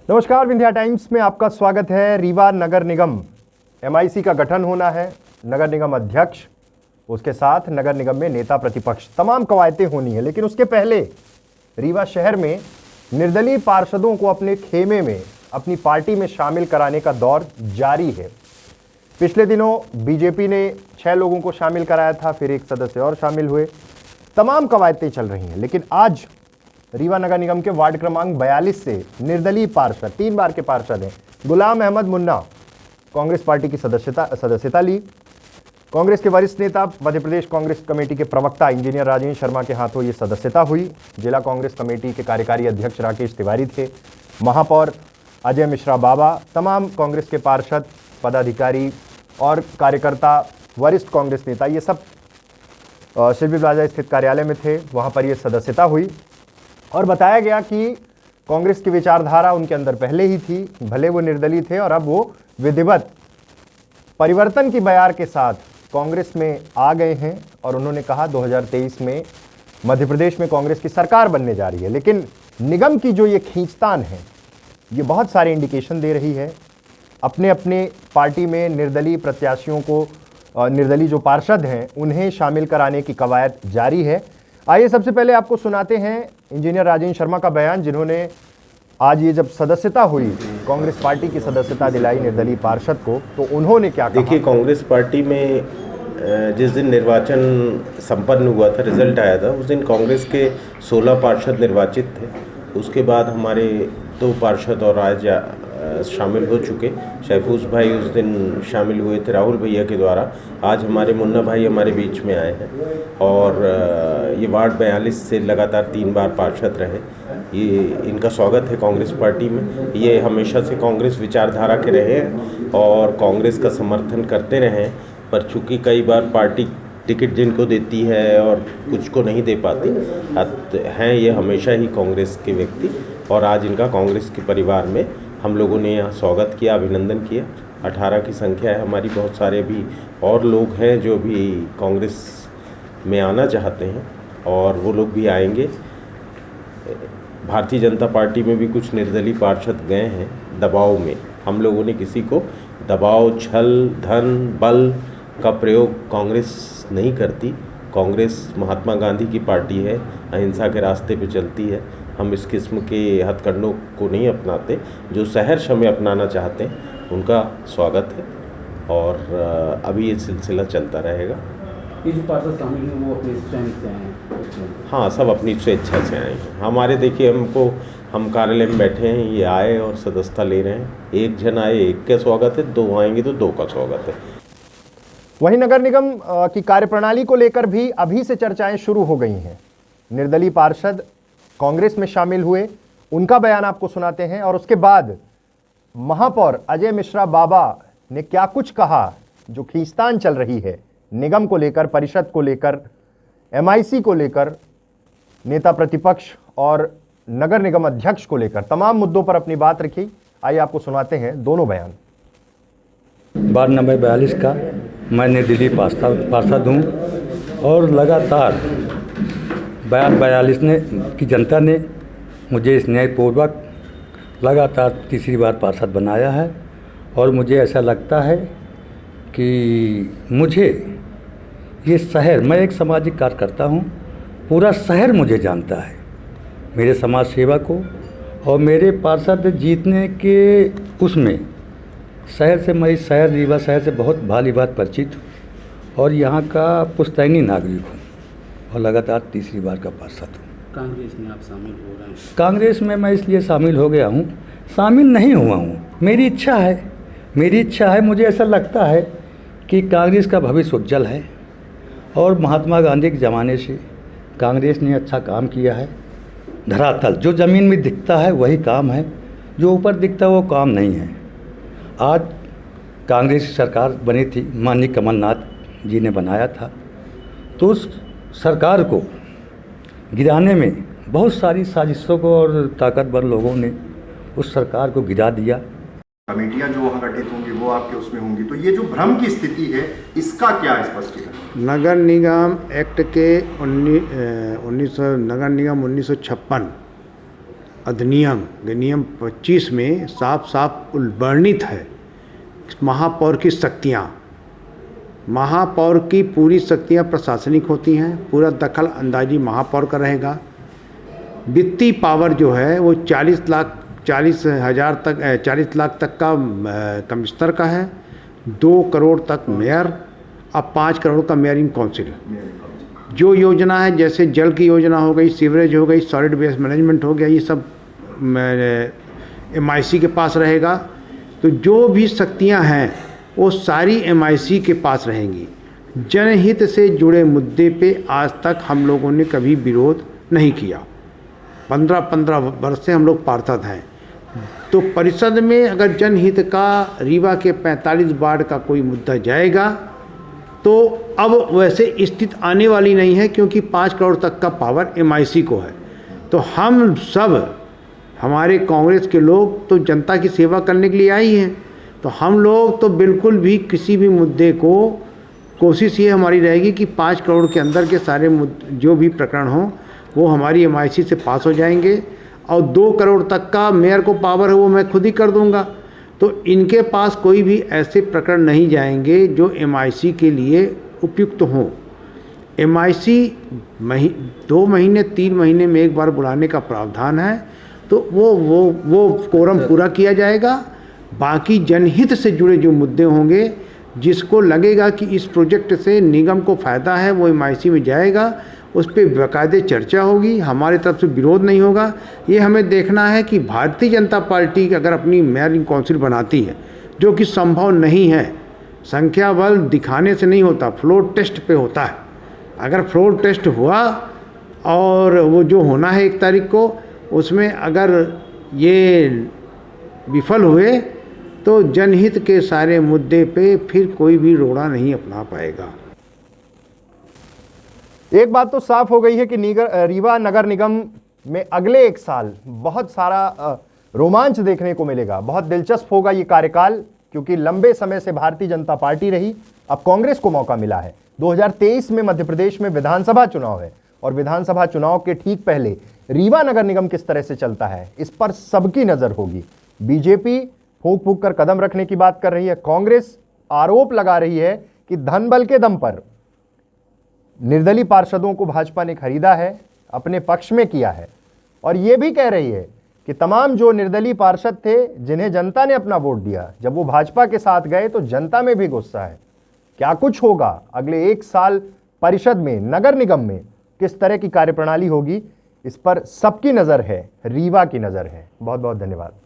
नमस्कार, विंध्या टाइम्स में आपका स्वागत है। रीवा नगर निगम एमआईसी का गठन होना है, नगर निगम अध्यक्ष, उसके साथ नगर निगम में नेता प्रतिपक्ष, तमाम कवायतें होनी है। लेकिन उसके पहले रीवा शहर में निर्दलीय पार्षदों को अपने खेमे में अपनी पार्टी में शामिल कराने का दौर जारी है। पिछले दिनों बीजेपी ने 6 लोगों को शामिल कराया था, फिर एक सदस्य और शामिल हुए। तमाम कवायतें चल रही हैं। लेकिन आज रीवा नगर निगम के वार्ड क्रमांक 42 से निर्दलीय पार्षद, 3 बार के पार्षद हैं, गुलाम अहमद मुन्ना, कांग्रेस पार्टी की सदस्यता ली। कांग्रेस के वरिष्ठ नेता, मध्य प्रदेश कांग्रेस कमेटी के प्रवक्ता इंजीनियर राजेंद्र शर्मा के हाथों ये सदस्यता हुई। जिला कांग्रेस कमेटी के कार्यकारी अध्यक्ष राकेश तिवारी थे, महापौर अजय मिश्रा बाबा, तमाम कांग्रेस के पार्षद, पदाधिकारी और कार्यकर्ता, वरिष्ठ कांग्रेस नेता, ये सब शिल्पी प्लाजा स्थित कार्यालय में थे। वहाँ पर ये सदस्यता हुई और बताया गया कि कांग्रेस की विचारधारा उनके अंदर पहले ही थी, भले वो निर्दलीय थे, और अब वो विधिवत परिवर्तन की बयार के साथ कांग्रेस में आ गए हैं। और उन्होंने कहा 2023 में मध्य प्रदेश में कांग्रेस की सरकार बनने जा रही है। लेकिन निगम की जो ये खींचतान है, ये बहुत सारे इंडिकेशन दे रही है। अपने अपने पार्टी में निर्दलीय प्रत्याशियों को, निर्दलीय जो पार्षद हैं, उन्हें शामिल कराने की कवायद जारी है। आइए सबसे पहले आपको सुनाते हैं इंजीनियर राजेंद्र शर्मा का बयान, जिन्होंने आज ये जब सदस्यता हुई, कांग्रेस पार्टी की सदस्यता दिलाई निर्दलीय पार्षद को, तो उन्होंने क्या कहा। देखिए, कांग्रेस पार्टी में जिस दिन निर्वाचन संपन्न हुआ था, रिजल्ट आया था, उस दिन कांग्रेस के 16 पार्षद निर्वाचित थे। उसके बाद हमारे 2 पार्षद और आज शामिल हो चुके। शहफूज भाई उस दिन शामिल हुए थे राहुल भैया के द्वारा। आज हमारे मुन्ना भाई हमारे बीच में आए हैं और ये वार्ड 42 से लगातार 3 बार पार्षद रहे। ये इनका स्वागत है कांग्रेस पार्टी में। ये हमेशा से कांग्रेस विचारधारा के रहे हैं और कांग्रेस का समर्थन करते रहे हैं, पर चूँकि कई बार पार्टी टिकट जिनको देती है और कुछ को नहीं दे पाती हैं, ये हमेशा ही कांग्रेस के व्यक्ति। और आज इनका कांग्रेस के परिवार में हम लोगों ने यहाँ स्वागत किया, अभिनंदन किया। 18 की संख्या है हमारी। बहुत सारे भी और लोग हैं जो भी कांग्रेस में आना चाहते हैं और वो लोग भी आएंगे। भारतीय जनता पार्टी में भी कुछ निर्दलीय पार्षद गए हैं दबाव में। हम लोगों ने किसी को दबाव, छल, धन, बल का प्रयोग कांग्रेस नहीं करती। कांग्रेस महात्मा गांधी की पार्टी है, अहिंसा के रास्ते पे चलती है। हम इस किस्म के हथकंडों को नहीं अपनाते। जो सहर्ष हमें अपनाना चाहते हैं उनका स्वागत है और अभी ये सिलसिला चलता रहेगा। ये जो पार्षद शामिल हैं वो अपनी स्वयं से आए? हाँ, सब अपनी स्वेच्छा से आए हैं। हमारे देखिए, हम कार्यालय में बैठे हैं, ये आए और सदस्यता ले रहे हैं। एक जन आए, एक का स्वागत है, 2 आएंगे तो 2 का स्वागत है। वहीं नगर निगम की कार्यप्रणाली को लेकर भी अभी से चर्चाएं शुरू हो गई हैं। निर्दलीय पार्षद कांग्रेस में शामिल हुए, उनका बयान आपको सुनाते हैं और उसके बाद महापौर अजय मिश्रा बाबा ने क्या कुछ कहा। जो खींचतान चल रही है निगम को लेकर, परिषद को लेकर, एमआईसी को लेकर, नेता प्रतिपक्ष और नगर निगम अध्यक्ष को लेकर, तमाम मुद्दों पर अपनी बात रखी। आइए आपको सुनाते हैं दोनों बयान। वार्ड नंबर 42 का मैं निर्दलीय पार्षद हूँ और लगातार 42 की जनता ने मुझे न्यायपूर्वक लगातार तीसरी बार पार्षद बनाया है। और मुझे ऐसा लगता है कि मुझे ये शहर, मैं एक सामाजिक कार्यकर्ता हूँ, पूरा शहर मुझे जानता है, मेरे समाज सेवा को। और मेरे पार्षद जीतने के उसमें शहर से, मैं इस शहर रीवा शहर से बहुत भाली बात परिचित हूँ और यहाँ का पुश्तैनी नागरिक हूँ और लगातार तीसरी बार का पार्षद हूँ। कांग्रेस में आप शामिल हो रहे हैं? कांग्रेस में मैं इसलिए शामिल हो गया हूँ, शामिल नहीं हुआ हूँ, मेरी इच्छा है। मुझे ऐसा लगता है कि कांग्रेस का भविष्य उज्जवल है और महात्मा गांधी के ज़माने से कांग्रेस ने अच्छा काम किया है। धरातल जो ज़मीन में दिखता है वही काम है, जो ऊपर दिखता है वो काम नहीं है। आज कांग्रेस की सरकार बनी थी, माननीय कमलनाथ जी ने बनाया था, तो उस सरकार को गिराने में बहुत सारी साजिशों को और ताकतवर लोगों ने उस सरकार को गिरा दिया। कमेटियां जो वहाँ गठित होंगी वो आपके उसमें होंगी, तो ये जो भ्रम की स्थिति है इसका क्या स्पष्टीकरण? नगर निगम एक्ट के 1956 अधिनियम 25 में साफ साफ वर्णित है महापौर की शक्तियाँ। महापौर की पूरी शक्तियाँ प्रशासनिक होती हैं, पूरा दखल अंदाजी महापौर का रहेगा। वित्तीय पावर जो है वो 40 लाख तक का कमिश्नर का है, 2 करोड़ तक मेयर, अब 5 करोड़ का मेयरिंग काउंसिल। जो योजना है, जैसे जल की योजना हो गई, सीवरेज हो गई, सॉलिड वेस्ट मैनेजमेंट हो गया, ये सब MIC के पास रहेगा। तो जो भी शक्तियां हैं वो सारी MIC के पास रहेंगी। जनहित से जुड़े मुद्दे पे आज तक हम लोगों ने कभी विरोध नहीं किया। 15 वर्ष से हम लोग पार्षद हैं। तो परिषद में अगर जनहित का रीवा के 45 वार्ड का कोई मुद्दा जाएगा तो अब वैसे स्थिति आने वाली नहीं है, क्योंकि 5 करोड़ तक का पावर MIC को है। तो हम सब, हमारे कांग्रेस के लोग तो जनता की सेवा करने के लिए आई हैं, तो हम लोग तो बिल्कुल भी किसी भी मुद्दे को, कोशिश ये हमारी रहेगी कि 5 करोड़ के अंदर के सारे जो भी प्रकरण हों वो हमारी MIC से पास हो जाएंगे। और 2 करोड़ तक का मेयर को पावर है वो मैं खुद ही कर दूंगा। तो इनके पास कोई भी ऐसे प्रकरण नहीं जाएंगे जो MIC के लिए उपयुक्त हों। MIC 2 महीने 3 महीने में एक बार बुलाने का प्रावधान है, तो वो कोरम पूरा किया जाएगा। बाकी जनहित से जुड़े जो मुद्दे होंगे, जिसको लगेगा कि इस प्रोजेक्ट से निगम को फ़ायदा है, वो MIC में जाएगा, उस पर बाकायदे चर्चा होगी। हमारी तरफ से विरोध नहीं होगा। ये हमें देखना है कि भारतीय जनता पार्टी अगर अपनी मेयरिंग काउंसिल बनाती है, जो कि संभव नहीं है, संख्या बल दिखाने से नहीं होता, फ्लोर टेस्ट पे होता है। अगर फ्लोर टेस्ट हुआ और वो जो होना है 1 तारीख को, उसमें अगर ये विफल हुए तो जनहित के सारे मुद्दे पे फिर कोई भी रोड़ा नहीं अपना पाएगा। एक बात तो साफ हो गई है कि रीवा नगर निगम में अगले 1 साल बहुत सारा रोमांच देखने को मिलेगा। बहुत दिलचस्प होगा ये कार्यकाल, क्योंकि लंबे समय से भारतीय जनता पार्टी रही, अब कांग्रेस को मौका मिला है। 2023 में मध्य प्रदेश में विधानसभा चुनाव है और विधानसभा चुनाव के ठीक पहले रीवा नगर निगम किस तरह से चलता है, इस पर सबकी नजर होगी। बीजेपी फूंक फूंक कर कदम रखने की बात कर रही है, कांग्रेस आरोप लगा रही है कि धन बल के दम पर निर्दलीय पार्षदों को भाजपा ने खरीदा है, अपने पक्ष में किया है, और यह भी कह रही है कि तमाम जो निर्दलीय पार्षद थे जिन्हें जनता ने अपना वोट दिया, जब वो भाजपा के साथ गए तो जनता में भी गुस्सा है। क्या कुछ होगा अगले 1 साल परिषद में, नगर निगम में किस तरह की कार्यप्रणाली होगी, इस पर सबकी नजर है, रीवा की नजर है। बहुत बहुत धन्यवाद।